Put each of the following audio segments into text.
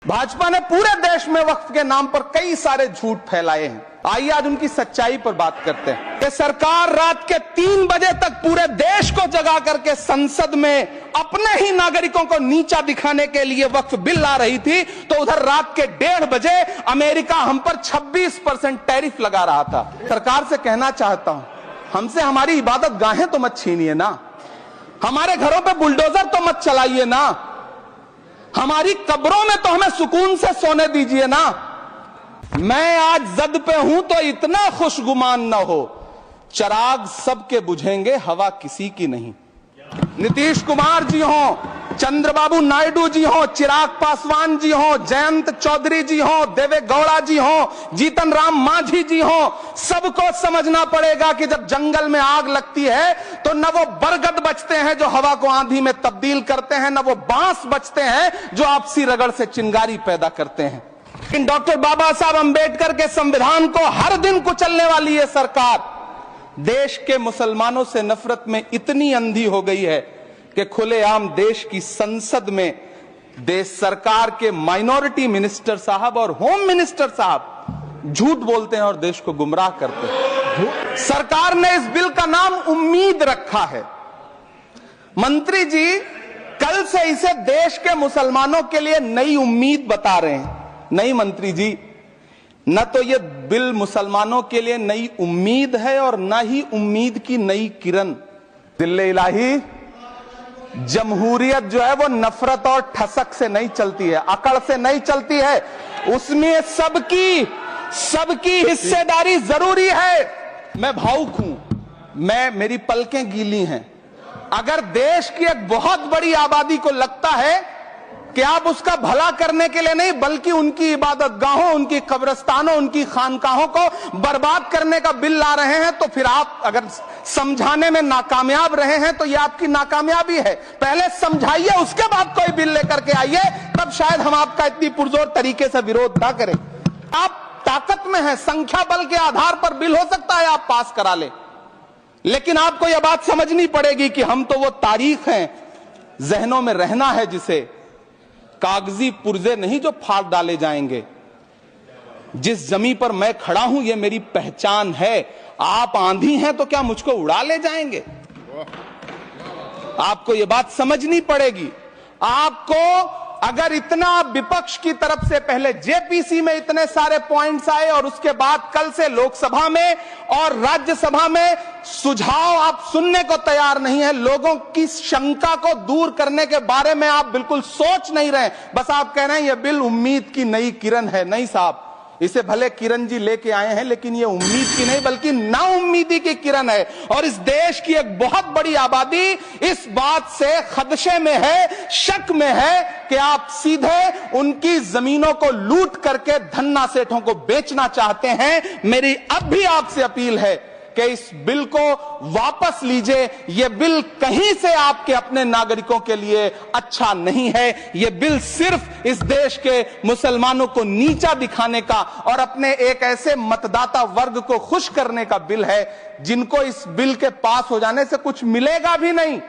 भाजपा ने पूरे देश में वक्फ के नाम पर कई सारे झूठ फैलाए हैं। आइए आज उनकी सच्चाई पर बात करते हैं कि सरकार रात के 3 बजे तक पूरे देश को जगा करके संसद में अपने ही नागरिकों को नीचा दिखाने के लिए वक्फ बिल ला रही थी, तो उधर रात के 1:30 बजे अमेरिका हम पर 26% टैरिफ लगा रहा था। सरकार से कहना चाहता हूं, हमसे हमारी इबादत गाहें तो मत छीनिए ना, हमारे घरों पे बुलडोजर तो मत चलाइए ना, हमारी कब्रों में तो हमें सुकून से सोने दीजिए ना। मैं आज जद पे हूं तो इतना खुशगुमान न हो, चिराग सबके बुझेंगे हवा किसी की नहीं। नीतीश कुमार जी हो, चंद्रबाबू नायडू जी हो, चिराग पासवान जी हो, जयंत चौधरी जी हो, देवे गौड़ा जी हो, जीतन राम मांझी जी हो, सबको समझना पड़ेगा कि जब जंगल में आग लगती है तो न वो बरगद बचते हैं जो हवा को आंधी में तब्दील करते हैं, न वो बांस बचते हैं जो आपसी रगड़ से चिंगारी पैदा करते हैं। लेकिन डॉक्टर बाबा साहब अंबेडकर के संविधान को हर दिन कुचलने वाली ये सरकार देश के मुसलमानों से नफरत में इतनी अंधी हो गई है कि खुलेआम देश की संसद में देश सरकार के माइनॉरिटी मिनिस्टर साहब और होम मिनिस्टर साहब झूठ बोलते हैं और देश को गुमराह करते हैं। सरकार ने इस बिल का नाम उम्मीद रखा है। मंत्री जी कल से इसे देश के मुसलमानों के लिए नई उम्मीद बता रहे हैं। नहीं मंत्री जी, न तो ये बिल मुसलमानों के लिए नई उम्मीद है और न ही उम्मीद की नई किरण। दिल्ले इलाही, जमहूरियत जो है वो नफरत और ठसक से नहीं चलती है, अकड़ से नहीं चलती है, उसमें सबकी हिस्सेदारी जरूरी है। मैं भावुक हूं, मेरी पलकें गीली हैं। अगर देश की एक बहुत बड़ी आबादी को लगता है कि आप उसका भला करने के लिए नहीं बल्कि उनकी इबादत गाहों, उनकी कब्रिस्तानों, उनकी खानकाहों को बर्बाद करने का बिल ला रहे हैं, तो फिर आप अगर समझाने में नाकामयाब रहे हैं तो यह आपकी नाकामयाबी है। पहले समझाइए, उसके बाद कोई बिल लेकर के आइए, तब शायद हम आपका इतनी पुरजोर तरीके से विरोध ना करें। आप ताकत में हैं, संख्या बल के आधार पर बिल हो सकता है आप पास करा ले, लेकिन आपको यह बात समझनी पड़ेगी कि हम तो वो तारीख हैं, जहनों में रहना है जिसे कागजी पुर्जे नहीं जो फाड़ डाले जाएंगे। जिस जमीन पर मैं खड़ा हूं ये मेरी पहचान है। आप आंधी हैं तो क्या मुझको उड़ा ले जाएंगे? आपको ये बात समझनी पड़ेगी। आपको अगर इतना विपक्ष की तरफ से पहले जेपीसी में इतने सारे पॉइंट्स आए और उसके बाद कल से लोकसभा में और राज्यसभा में सुझाव आप सुनने को तैयार नहीं है, लोगों की शंका को दूर करने के बारे में आप बिल्कुल सोच नहीं रहे, बस आप कह रहे हैं यह बिल उम्मीद की नई किरण है। नहीं साहब, इसे भले किरण जी लेके आए हैं लेकिन ये उम्मीद की नहीं बल्कि नाउम्मीदी की किरण है। और इस देश की एक बहुत बड़ी आबादी इस बात से खदशे में है, शक में है कि आप सीधे उनकी जमीनों को लूट करके धन्ना सेठों को बेचना चाहते हैं। मेरी अब भी आपसे अपील है कि इस बिल को वापस लीजिए। यह बिल कहीं से आपके अपने नागरिकों के लिए अच्छा नहीं है। यह बिल सिर्फ इस देश के मुसलमानों को नीचा दिखाने का और अपने एक ऐसे मतदाता वर्ग को खुश करने का बिल है जिनको इस बिल के पास हो जाने से कुछ मिलेगा भी नहीं,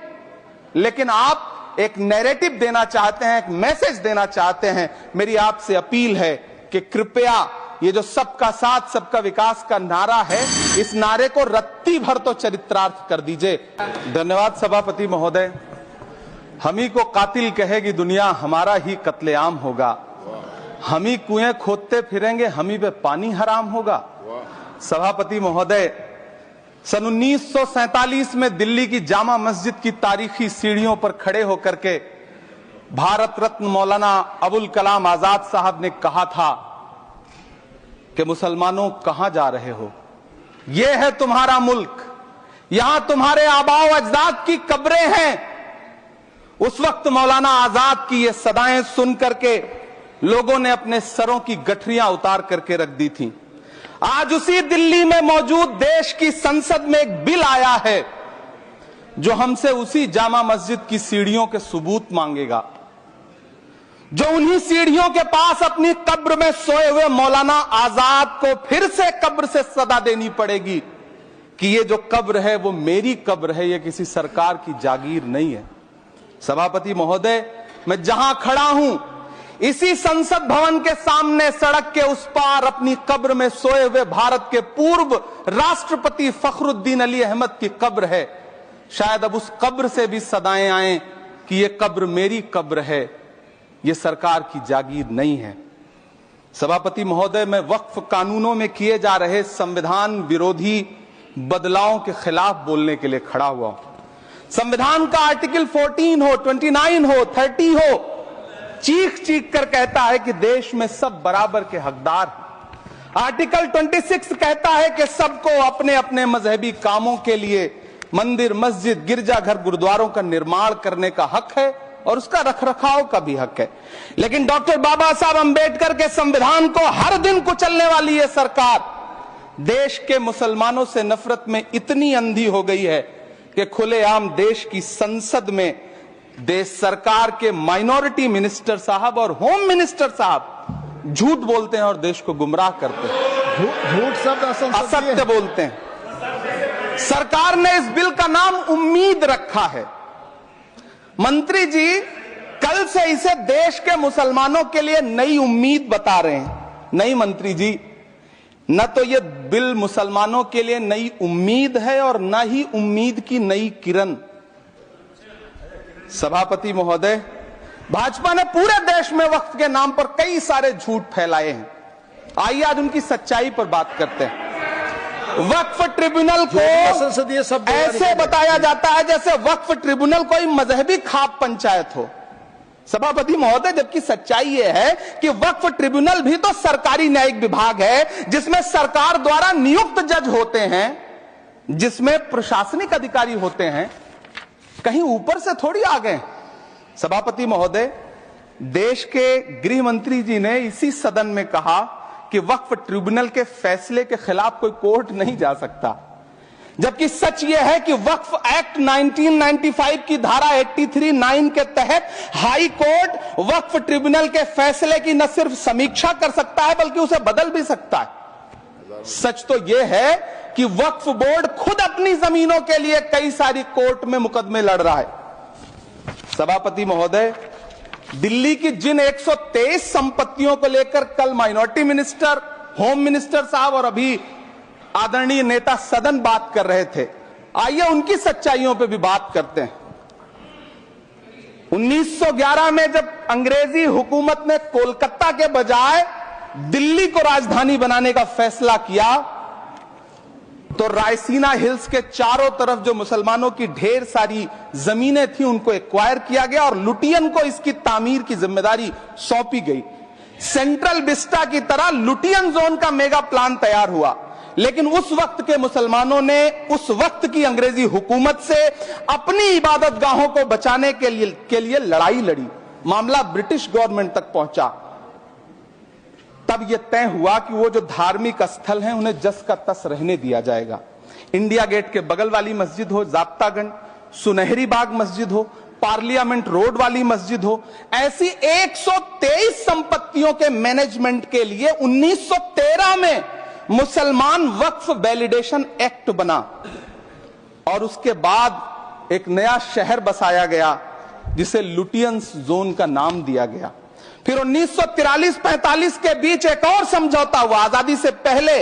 लेकिन आप एक नैरेटिव देना चाहते हैं, एक मैसेज देना चाहते हैं। मेरी आपसे अपील है कि कृपया ये जो सबका साथ सबका विकास का नारा है, इस नारे को रत्ती भर तो चरित्रार्थ कर दीजिए। धन्यवाद सभापति महोदय। हम ही को कातिल कहेगी दुनिया, हमारा ही कत्लेआम होगा। हम ही कुएं खोदते फिरेंगे, हम ही पे पानी हराम होगा। सभापति महोदय, सन 1947 में दिल्ली की जामा मस्जिद की तारीखी सीढ़ियों पर खड़े होकर के भारत रत्न मौलाना अबुल कलाम आजाद साहब ने कहा था कि मुसलमानों कहां जा रहे हो, यह है तुम्हारा मुल्क, यहां तुम्हारे आबाओ अजदाद की कब्रें हैं। उस वक्त मौलाना आजाद की ये सदाएं सुन करके लोगों ने अपने सरों की गठरियां उतार करके रख दी थी। आज उसी दिल्ली में मौजूद देश की संसद में एक बिल आया है जो हमसे उसी जामा मस्जिद की सीढ़ियों के सबूत मांगेगा, जो उन्हीं सीढ़ियों के पास अपनी कब्र में सोए हुए मौलाना आजाद को फिर से कब्र से सदा देनी पड़ेगी कि ये जो कब्र है वो मेरी कब्र है, ये किसी सरकार की जागीर नहीं है। सभापति महोदय, मैं जहां खड़ा हूं इसी संसद भवन के सामने सड़क के उस पार अपनी कब्र में सोए हुए भारत के पूर्व राष्ट्रपति फखरुद्दीन अली अहमद की कब्र है। शायद अब उस कब्र से भी सदाएं आए कि ये कब्र मेरी कब्र है, ये सरकार की जागीर नहीं है। सभापति महोदय, मैं वक्फ कानूनों में किए जा रहे संविधान विरोधी बदलावों के खिलाफ बोलने के लिए खड़ा हुआ हूं। संविधान का आर्टिकल 14 हो, 29 हो, 30 हो, चीख चीख कर कहता है कि देश में सब बराबर के हकदार हैं। आर्टिकल 26 कहता है कि सबको अपने अपने मजहबी कामों के लिए मंदिर, मस्जिद, गिरजाघर, गुरुद्वारों का निर्माण करने का हक है और उसका रखरखाव का भी हक है। लेकिन डॉक्टर बाबा साहब अंबेडकर के संविधान को हर दिन कुचलने वाली ये सरकार देश के मुसलमानों से नफरत में इतनी अंधी हो गई है कि खुलेआम देश की संसद में देश सरकार के माइनॉरिटी मिनिस्टर साहब और होम मिनिस्टर साहब झूठ बोलते हैं और देश को गुमराह करते हैं, झूठ शब्द असत्य बोलते हैं। सरकार ने इस बिल का नाम उम्मीद रखा है। मंत्री जी कल से इसे देश के मुसलमानों के लिए नई उम्मीद बता रहे हैं। नहीं मंत्री जी, न तो यह बिल मुसलमानों के लिए नई उम्मीद है और न ही उम्मीद की नई किरण। सभापति महोदय, भाजपा ने पूरे देश में वक्फ के नाम पर कई सारे झूठ फैलाए हैं। आइए आज उनकी सच्चाई पर बात करते हैं। वक्फ ट्रिब्यूनल को ऐसे बताया जाता है जैसे वक्फ ट्रिब्यूनल कोई मजहबी खाप पंचायत हो। सभापति महोदय, जबकि सच्चाई यह है कि वक्फ ट्रिब्यूनल भी तो सरकारी न्यायिक विभाग है जिसमें सरकार द्वारा नियुक्त जज होते हैं, जिसमें प्रशासनिक अधिकारी होते हैं, कहीं ऊपर से थोड़ी आ गए। सभापति महोदय, देश के गृह मंत्री जी ने इसी सदन में कहा कि वक्फ ट्रिब्यूनल के फैसले के खिलाफ कोई कोर्ट नहीं जा सकता, जबकि सच यह है कि वक्फ एक्ट 1995 की धारा 83(9) के तहत हाई कोर्ट वक्फ ट्रिब्यूनल के फैसले की न सिर्फ समीक्षा कर सकता है बल्कि उसे बदल भी सकता है। सच तो यह है कि वक्फ बोर्ड खुद अपनी जमीनों के लिए कई सारी कोर्ट में मुकदमे लड़ रहा है। सभापति महोदय, दिल्ली की जिन 123 संपत्तियों को लेकर कल माइनॉरिटी मिनिस्टर, होम मिनिस्टर साहब और अभी आदरणीय नेता सदन बात कर रहे थे, आइए उनकी सच्चाइयों पे भी बात करते हैं। 1911 में जब अंग्रेजी हुकूमत ने कोलकाता के बजाय दिल्ली को राजधानी बनाने का फैसला किया तो रायसीना हिल्स के चारों तरफ जो मुसलमानों की ढेर सारी जमीनें थी उनको एक्वायर किया गया और लुटियन को इसकी तामीर की जिम्मेदारी सौंपी गई। सेंट्रल विस्टा की तरह लुटियन जोन का मेगा प्लान तैयार हुआ, लेकिन उस वक्त के मुसलमानों ने उस वक्त की अंग्रेजी हुकूमत से अपनी इबादत गाहों को बचाने के लिए लड़ाई लड़ी। मामला ब्रिटिश गवर्नमेंट तक पहुंचा। तब यह तय हुआ कि वो जो धार्मिक स्थल हैं उन्हें जस का तस रहने दिया जाएगा। इंडिया गेट के बगल वाली मस्जिद हो, जाब्तागंज, सुनहरी बाग मस्जिद हो, पार्लियामेंट रोड वाली मस्जिद हो, ऐसी 123 संपत्तियों के मैनेजमेंट के लिए 1913 में मुसलमान वक्फ वैलिडेशन एक्ट बना और उसके बाद एक नया शहर बसाया गया जिसे लुटियंस जोन का नाम दिया गया। फिर 1943-45 के बीच एक और समझौता हुआ आजादी से पहले,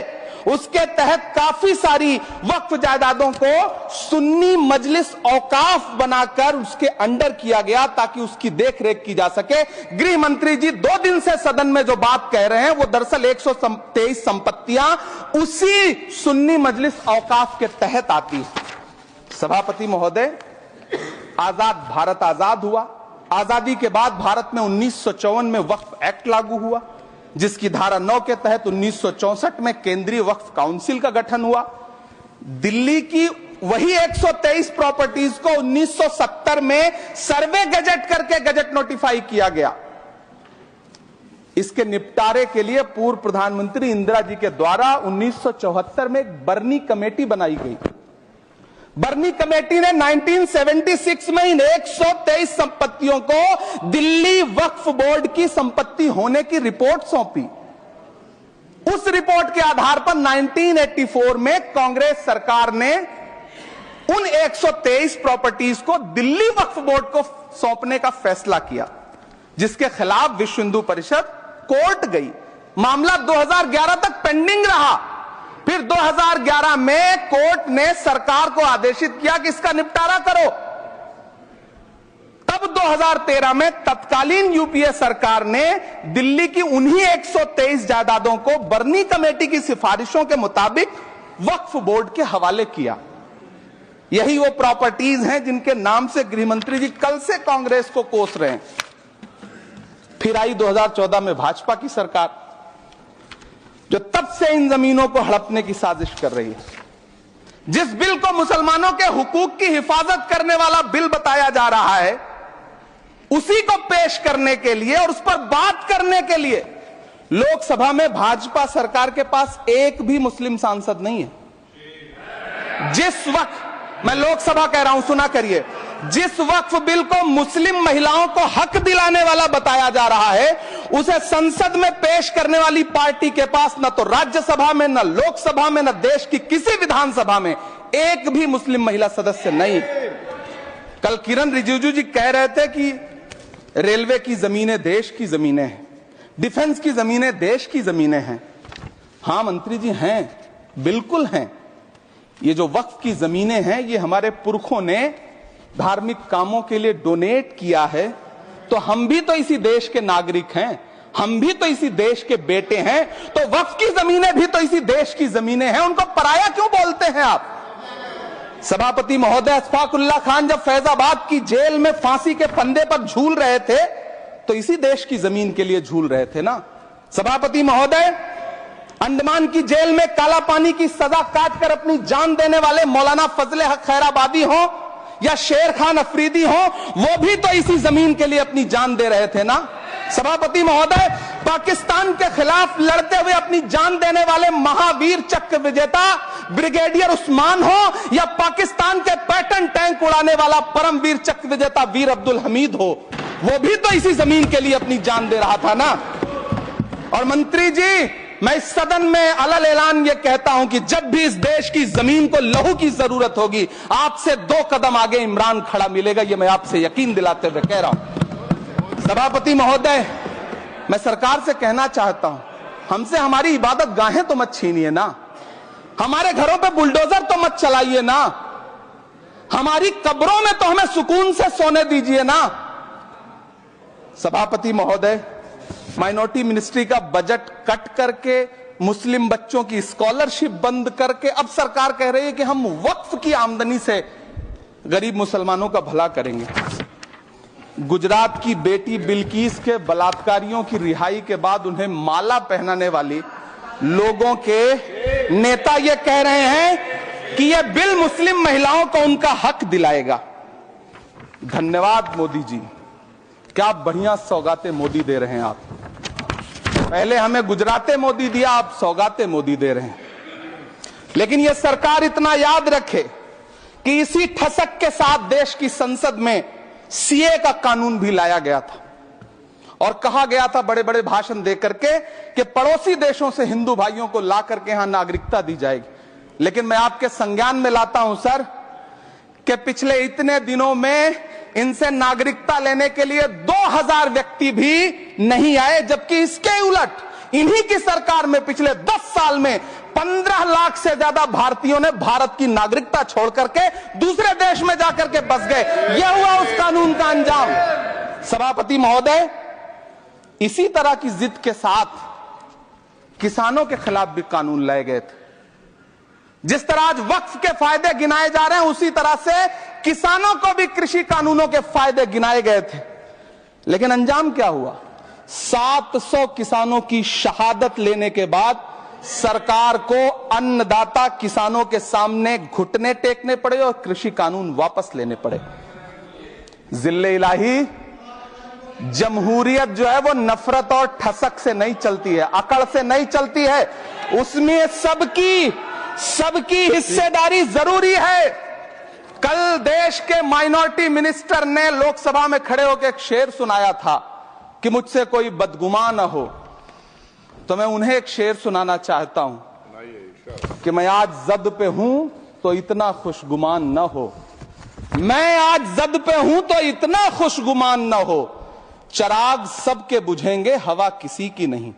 उसके तहत काफी सारी वक्फ जायदादों को सुन्नी मजलिस औकाफ बनाकर उसके अंडर किया गया ताकि उसकी देखरेख की जा सके। गृह मंत्री जी 2 दिन से सदन में जो बात कह रहे हैं वो दरअसल 123 संपत्तियां उसी सुन्नी मजलिस औकाफ के तहत आती है। सभापति महोदय, आजाद भारत आजाद हुआ। आजादी के बाद भारत में 1954 में वक्फ एक्ट लागू हुआ, जिसकी धारा 9 के तहत 1964 में केंद्रीय वक्फ काउंसिल का गठन हुआ। दिल्ली की वही 123 प्रॉपर्टीज को 1970 में सर्वे गजट करके गजट नोटिफाई किया गया। इसके निपटारे के लिए पूर्व प्रधानमंत्री इंदिरा जी के द्वारा 1974 में एक बर्नी कमेटी बनाई गई। बर्नी कमेटी ने 1976 में इन 123 संपत्तियों को दिल्ली वक्फ बोर्ड की संपत्ति होने की रिपोर्ट सौंपी। उस रिपोर्ट के आधार पर 1984 में कांग्रेस सरकार ने उन 123 प्रॉपर्टीज को दिल्ली वक्फ बोर्ड को सौंपने का फैसला किया। जिसके खिलाफ विश्व हिंदू परिषद कोर्ट गई। मामला 2011 तक पेंडिंग रहा। फिर 2011 में कोर्ट ने सरकार को आदेशित किया कि इसका निपटारा करो। तब 2013 में तत्कालीन यूपीए सरकार ने दिल्ली की उन्हीं 123 जायदादों को बर्नी कमेटी की सिफारिशों के मुताबिक वक्फ बोर्ड के हवाले किया। यही वो प्रॉपर्टीज हैं जिनके नाम से गृह मंत्री जी कल से कांग्रेस को कोस रहे हैं। फिर आई 2014 में भाजपा की सरकार, जो तब से इन जमीनों को हड़पने की साजिश कर रही है। जिस बिल को मुसलमानों के हुकूक की हिफाजत करने वाला बिल बताया जा रहा है, उसी को पेश करने के लिए और उस पर बात करने के लिए लोकसभा में भाजपा सरकार के पास एक भी मुस्लिम सांसद नहीं है। जिस वक्त, मैं लोकसभा कह रहा हूं, सुना करिए, जिस वक्फ बिल को मुस्लिम महिलाओं को हक दिलाने वाला बताया जा रहा है, उसे संसद में पेश करने वाली पार्टी के पास न तो राज्यसभा में, न लोकसभा में, न देश की किसी विधानसभा में एक भी मुस्लिम महिला सदस्य नहीं। कल किरण रिजिजू जी कह रहे थे कि रेलवे की जमीनें देश की जमीनें हैं, डिफेंस की जमीनें देश की जमीनें हैं। हां मंत्री जी हैं, बिल्कुल हैं। ये जो वक्फ की जमीनें हैं, ये हमारे पुरखों ने धार्मिक कामों के लिए डोनेट किया है। तो हम भी तो इसी देश के नागरिक हैं, हम भी तो इसी देश के बेटे हैं। तो वक्फ की जमीनें भी तो इसी देश की जमीनें हैं। उनको पराया क्यों बोलते हैं आप? सभापति महोदय अशफाकुल्लाह खान जब फैजाबाद की जेल में फांसी के फंदे पर झूल रहे थे, तो इसी देश की जमीन के लिए झूल रहे थे ना। सभापति महोदय, अंडमान की जेल में काला पानी की सजा काटकर अपनी जान देने वाले मौलाना फजले हक खैराबादी हो या शेर खान अफरीदी हो, वो भी तो इसी जमीन के लिए अपनी जान दे रहे थे ना। सभापति महोदय, पाकिस्तान के खिलाफ लड़ते हुए अपनी जान देने वाले महावीर चक्र विजेता ब्रिगेडियर उस्मान हो या पाकिस्तान के पैटर्न टैंक उड़ाने वाला परमवीर चक्र विजेता वीर अब्दुल हमीद हो, वो भी तो इसी जमीन के लिए अपनी जान दे रहा था ना। और मंत्री जी, मैं इस सदन में अलल ऐलान ये कहता हूं कि जब भी इस देश की जमीन को लहू की जरूरत होगी, आपसे 2 कदम आगे इमरान खड़ा मिलेगा। ये मैं आपसे यकीन दिलाते हुए कह रहा हूं। सभापति महोदय, मैं सरकार से कहना चाहता हूं, हमसे हमारी इबादत गाहें तो मत छीनिए ना, हमारे घरों पे बुलडोजर तो मत चलाइए ना, हमारी कब्रों में तो हमें सुकून से सोने दीजिए ना। सभापति महोदय, माइनॉरिटी मिनिस्ट्री का बजट कट करके, मुस्लिम बच्चों की स्कॉलरशिप बंद करके अब सरकार कह रही है कि हम वक्फ की आमदनी से गरीब मुसलमानों का भला करेंगे। गुजरात की बेटी बिल्किस के बलात्कारियों की रिहाई के बाद उन्हें माला पहनाने वाली लोगों के नेता ये कह रहे हैं कि यह बिल मुस्लिम महिलाओं को उनका हक दिलाएगा। धन्यवाद मोदी जी, क्या बढ़िया सौगातें मोदी दे रहे हैं आप। पहले हमें गुजराते मोदी दिया, आप सौगाते मोदी दे रहे हैं। लेकिन यह सरकार इतना याद रखे कि इसी ठसक के साथ देश की संसद में सीए का कानून भी लाया गया था और कहा गया था बड़े बड़े भाषण देकर के कि पड़ोसी देशों से हिंदू भाइयों को ला करके यहां नागरिकता दी जाएगी। लेकिन मैं आपके संज्ञान में लाता हूं सर कि पिछले इतने दिनों में इनसे नागरिकता लेने के लिए 2000 व्यक्ति भी नहीं आए, जबकि इसके उलट इन्हीं की सरकार में पिछले 10 साल में 15 लाख से ज्यादा भारतीयों ने भारत की नागरिकता छोड़ करके दूसरे देश में जाकर के बस गए। यह हुआ उस कानून का अंजाम। सभापति महोदय, इसी तरह की जिद के साथ किसानों के खिलाफ भी कानून लाए गए थे। जिस तरह आज वक्फ के फायदे गिनाए जा रहे हैं, उसी तरह से किसानों को भी कृषि कानूनों के फायदे गिनाए गए थे। लेकिन अंजाम क्या हुआ? 700 किसानों की शहादत लेने के बाद सरकार को अन्नदाता किसानों के सामने घुटने टेकने पड़े और कृषि कानून वापस लेने पड़े। जिल्ले इलाही, जमहूरियत जो है वो नफरत और ठसक से नहीं चलती है, अकड़ से नहीं चलती है, उसमें सबकी हिस्सेदारी जरूरी है। कल देश के माइनॉरिटी मिनिस्टर ने लोकसभा में खड़े होकर एक शेर सुनाया था कि मुझसे कोई बदगुमान न हो, तो मैं उन्हें एक शेर सुनाना चाहता हूं कि मैं आज जद पे हूं तो इतना खुशगुमान न हो, मैं आज जद पे हूं तो इतना खुशगुमान न हो, चिराग सबके बुझेंगे, हवा किसी की नहीं।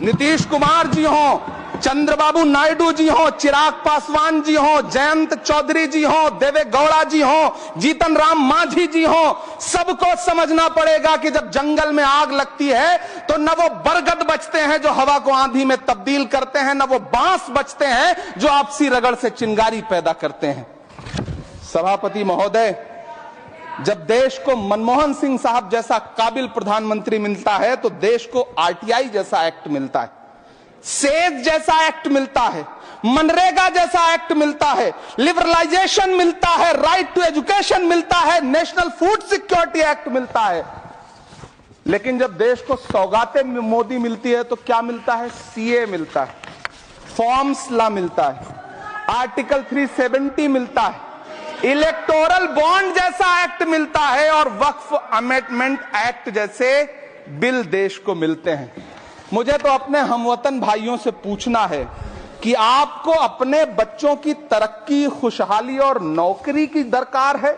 नीतीश कुमार जी हो, चंद्रबाबू नायडू जी हो, चिराग पासवान जी हो, जयंत चौधरी जी हो, देवे गौड़ा जी हो, जीतन राम मांझी जी हो, सबको समझना पड़ेगा कि जब जंगल में आग लगती है तो न वो बरगद बचते हैं जो हवा को आंधी में तब्दील करते हैं, न वो बांस बचते हैं जो आपसी रगड़ से चिंगारी पैदा करते हैं। सभापति महोदय, जब देश को मनमोहन सिंह साहब जैसा काबिल प्रधानमंत्री मिलता है तो देश को आरटीआई जैसा एक्ट मिलता है, सेज जैसा एक्ट मिलता है, मनरेगा जैसा एक्ट मिलता है, लिबरलाइजेशन मिलता है, राइट टू एजुकेशन मिलता है, नेशनल फूड सिक्योरिटी एक्ट मिलता है। लेकिन जब देश को सौगातें मोदी मिलती है तो क्या मिलता है? सीए मिलता है, फॉर्म्स लॉ मिलता है, आर्टिकल 370 मिलता है, इलेक्टोरल बॉन्ड जैसा एक्ट मिलता है और वक्फ अमेंडमेंट एक्ट जैसे बिल देश को मिलते हैं। मुझे तो अपने हमवतन भाइयों से पूछना है कि आपको अपने बच्चों की तरक्की, खुशहाली और नौकरी की दरकार है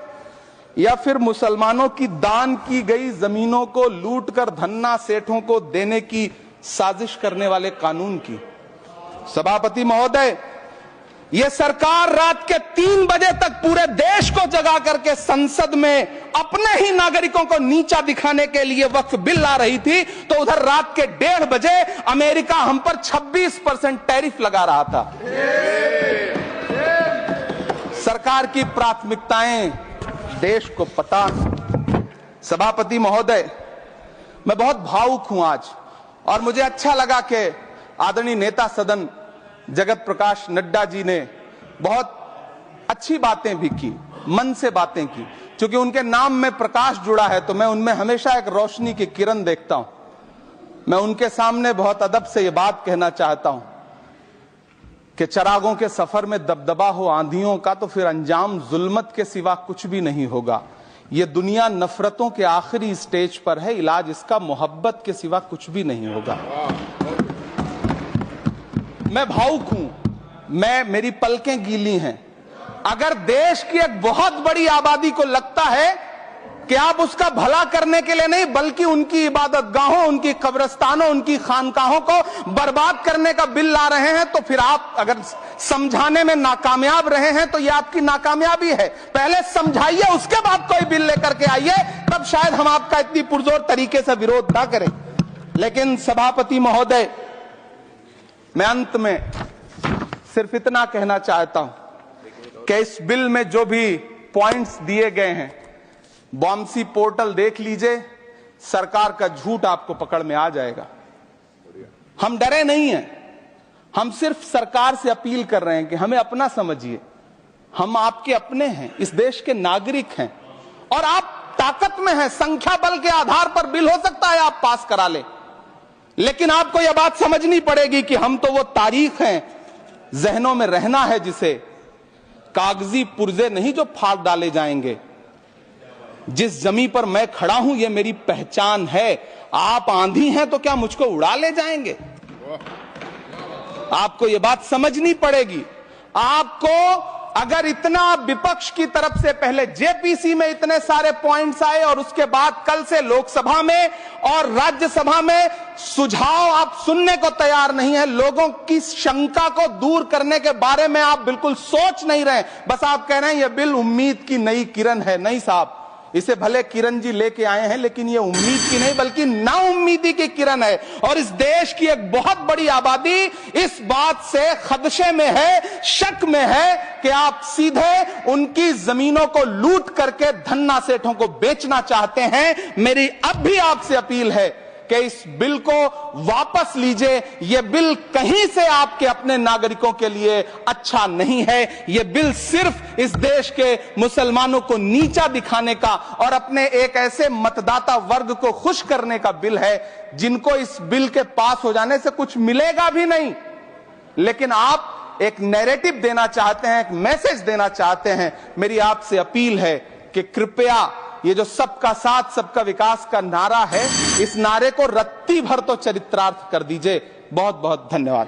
या फिर मुसलमानों की दान की गई जमीनों को लूटकर धन्ना सेठों को देने की साजिश करने वाले कानून की? सभापति महोदय, यह सरकार रात के 3 बजे तक पूरे देश को जगा करके संसद में अपने ही नागरिकों को नीचा दिखाने के लिए वक्फ बिल ला रही थी, तो उधर रात के 1:30 बजे अमेरिका हम पर 26% टैरिफ लगा रहा था। सरकार की प्राथमिकताएं देश को पता। सभापति महोदय, मैं बहुत भावुक हूं आज, और मुझे अच्छा लगा कि आदरणीय नेता सदन जगत प्रकाश नड्डा जी ने बहुत अच्छी बातें भी की, मन से बातें की। क्योंकि उनके नाम में प्रकाश जुड़ा है तो मैं उनमें हमेशा एक रोशनी की किरण देखता हूं। मैं उनके सामने बहुत अदब से यह बात कहना चाहता हूं कि चिरागों के सफर में दबदबा हो आंधियों का तो फिर अंजाम जुल्मत के सिवा कुछ भी नहीं होगा। यह दुनिया नफरतों के आखिरी स्टेज पर है, इलाज इसका मोहब्बत के सिवा कुछ भी नहीं होगा। मैं भावुक हूं, मेरी पलकें गीली हैं। अगर देश की एक बहुत बड़ी आबादी को लगता है कि आप उसका भला करने के लिए नहीं बल्कि उनकी इबादतगाहों, उनकी कब्रिस्तानों, उनकी खानकाहों को बर्बाद करने का बिल ला रहे हैं, तो फिर आप अगर समझाने में नाकामयाब रहे हैं तो यह आपकी नाकामयाबी है। पहले समझाइए, उसके बाद कोई बिल लेकर के आइए, तब शायद हम आपका इतनी पुरजोर तरीके से विरोध ना करें। लेकिन सभापति महोदय, मैं अंत में सिर्फ इतना कहना चाहता हूं कि इस बिल में जो भी पॉइंट्स दिए गए हैं, बॉम्सी पोर्टल देख लीजिए, सरकार का झूठ आपको पकड़ में आ जाएगा। हम डरे नहीं हैं, हम सिर्फ सरकार से अपील कर रहे हैं कि हमें अपना समझिए। हम आपके अपने हैं, इस देश के नागरिक हैं और आप ताकत में हैं। संख्या बल के आधार पर बिल हो सकता है आप पास करा ले, लेकिन आपको यह बात समझनी पड़ेगी कि हम तो वो तारीख हैं, जहनों में रहना है जिसे कागजी पुर्जे नहीं जो फाड़ डाले जाएंगे। जिस जमीन पर मैं खड़ा हूं यह मेरी पहचान है। आप आंधी हैं तो क्या मुझको उड़ा ले जाएंगे? आपको यह बात समझनी पड़ेगी। आपको अगर इतना विपक्ष की तरफ से पहले जेपीसी में इतने सारे पॉइंट्स आए और उसके बाद कल से लोकसभा में और राज्यसभा में सुझाव आप सुनने को तैयार नहीं है, लोगों की शंका को दूर करने के बारे में आप बिल्कुल सोच नहीं रहे, बस आप कह रहे हैं यह बिल उम्मीद की नई किरण है। नहीं साहब, इसे भले किरण जी लेके आए हैं लेकिन ये उम्मीद की नहीं बल्कि नाउम्मीदी की किरण है। और इस देश की एक बहुत बड़ी आबादी इस बात से खदशे में है, शक में है कि आप सीधे उनकी जमीनों को लूट करके धन्ना सेठों को बेचना चाहते हैं। मेरी अब भी आपसे अपील है कि इस बिल को वापस लीजिए। यह बिल कहीं से आपके अपने नागरिकों के लिए अच्छा नहीं है। यह बिल सिर्फ इस देश के मुसलमानों को नीचा दिखाने का और अपने एक ऐसे मतदाता वर्ग को खुश करने का बिल है जिनको इस बिल के पास हो जाने से कुछ मिलेगा भी नहीं, लेकिन आप एक नैरेटिव देना चाहते हैं, एक मैसेज देना चाहते हैं। मेरी आपसे अपील है कि कृपया ये जो सबका साथ सबका विकास का नारा है, इस नारे को रत्ती भर तो चरित्रार्थ कर दीजिए। बहुत बहुत धन्यवाद।